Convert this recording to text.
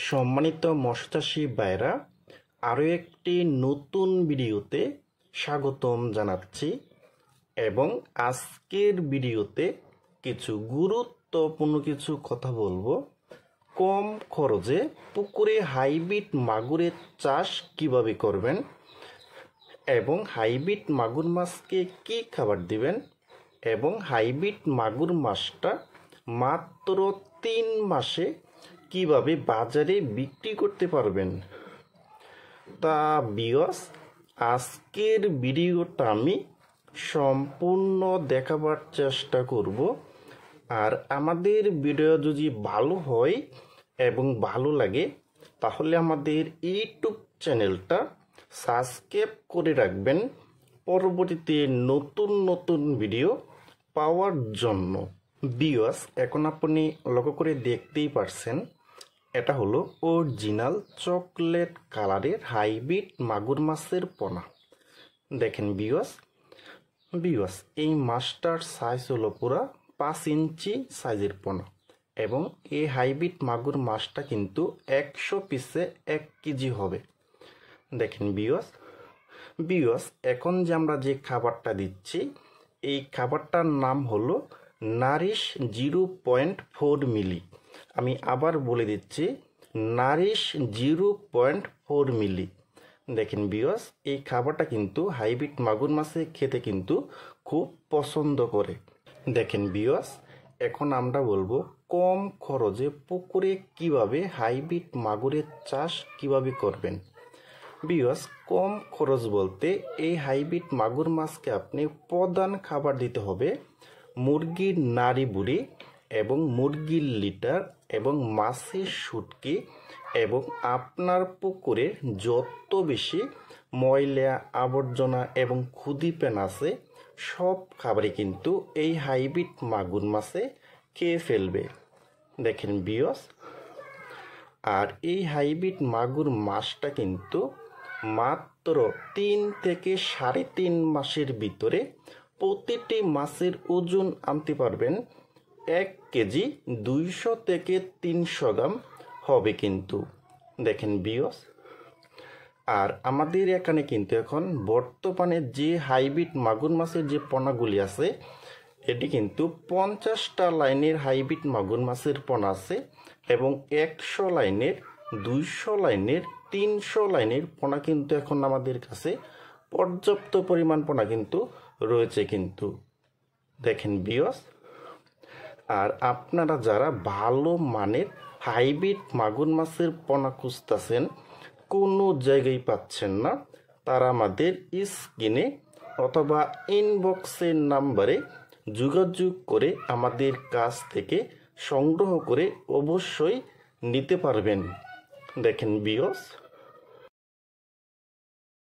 সম্মানিত মৎস্যচাষী ভাইরা, আরও একটি নতুন ভিডিওতে স্বাগতম জানাচ্ছি এবং আজকের ভিডিওতে কিছু গুরুত্বপূর্ণ কিছু কথা বলবো। কম খরচে পুকুরে হাইব্রিড মাগুরের চাষ কিভাবে করবেন এবং হাইব্রিড মাগুর মাছকে কী খাবার দিবেন এবং হাইব্রিড মাগুর মাছটা মাত্র 3 মাসে কিভাবে বাজারে বিক্রি করতে পারবেন। তা ভিউয়ার্স, আজকের ভিডিওটা আমি সম্পূর্ণ দেখাবার চেষ্টা করব। আর আমাদের ভিডিও যদি ভালো হয় এবং ভালো লাগে তাহলে আমাদের ইউটিউব চ্যানেলটা সাবস্ক্রাইব করে রাখবেন পরবর্তীতে নতুন নতুন ভিডিও পাওয়ার জন্য। ভিউয়ার্স, এখন আপনি লক্ষ্য করে দেখতেই পারছেন, এটা হলো অরিজিনাল চকলেট কালারের হাইব্রিড মাগুর মাছের পোনা। দেখেন ভিউয়ার্স, এই মাছটার সাইজ হলো পুরা 5 ইঞ্চি সাইজের পোনা এবং এই হাইব্রিড মাগুর মাছটা কিন্তু 100 পিসে 1 কেজি হবে। দেখেন ভিউয়ার্স, এখন যে আমরা যে খাবারটা দিচ্ছি এই খাবারটার নাম হলো নারিশ 0.4 মিলি। আমি আবার বলে দিচ্ছি, নারিশ 0.4 মিলি। দেখেন ভিউয়ার্স, এই খাবারটা কিন্তু হাইব্রিড মাগুর মাছে খেতে কিন্তু খুব পছন্দ করে। দেখেন ভিউয়ার্স, এখন আমরা বলবো কম খরচে পুকুরে কিভাবে হাইব্রিড মাগুরের চাষ কিভাবে করবেন। ভিউয়ার্স, কম খরচ বলতে এই হাইব্রিড মাগুর মাছকে আপনি প্রধান খাবার দিতে হবে মুরগির নাড়ি বুড়ি এবং মুরগির লিটার এবং মাছের শুটকি এবং আপনার পুকুরে যত বেশি ময়লা আবর্জনা এবং ক্ষুদিপেন আছে সব খাবারই কিন্তু এই হাইব্রিড মাগুর মাছে খেয়ে ফেলবে। দেখেন ভিউয়ার্স, আর এই হাইব্রিড মাগুর মাছটা কিন্তু মাত্র 3 থেকে 3.5 মাসের ভিতরে প্রতিটি মাছের ওজন আনতে পারবেন 1 কেজি 200 থেকে 300 গ্রাম হবে কিন্তু। দেখেন ভিউয়ার্স, আর আমাদের এখানে কিন্তু এখন বর্তমানে যে হাইব্রিড মাগুর মাছের যে পোনাগুলি আছে এটি কিন্তু 50টা লাইনের হাইব্রিড মাগুর মাছের পোনা আছে এবং 100 লাইনের 200 লাইনের 300 লাইনের পোনা কিন্তু এখন আমাদের কাছে পর্যাপ্ত পরিমাণ পোনা কিন্তু রয়েছে কিন্তু। দেখেন ভিউয়ার্স, আর আপনারা যারা ভালো মানের হাইব্রিড মাগুর মাছের পোনা খুঁজতেছেন কোনো জায়গায় পাচ্ছেন না, তারা আমাদের স্ক্রিনে অথবা ইনবক্সের নাম্বারে যোগাযোগ করে আমাদের কাছ থেকে সংগ্রহ করে অবশ্যই নিতে পারবেন। দেখেন ভিউয়ার্স,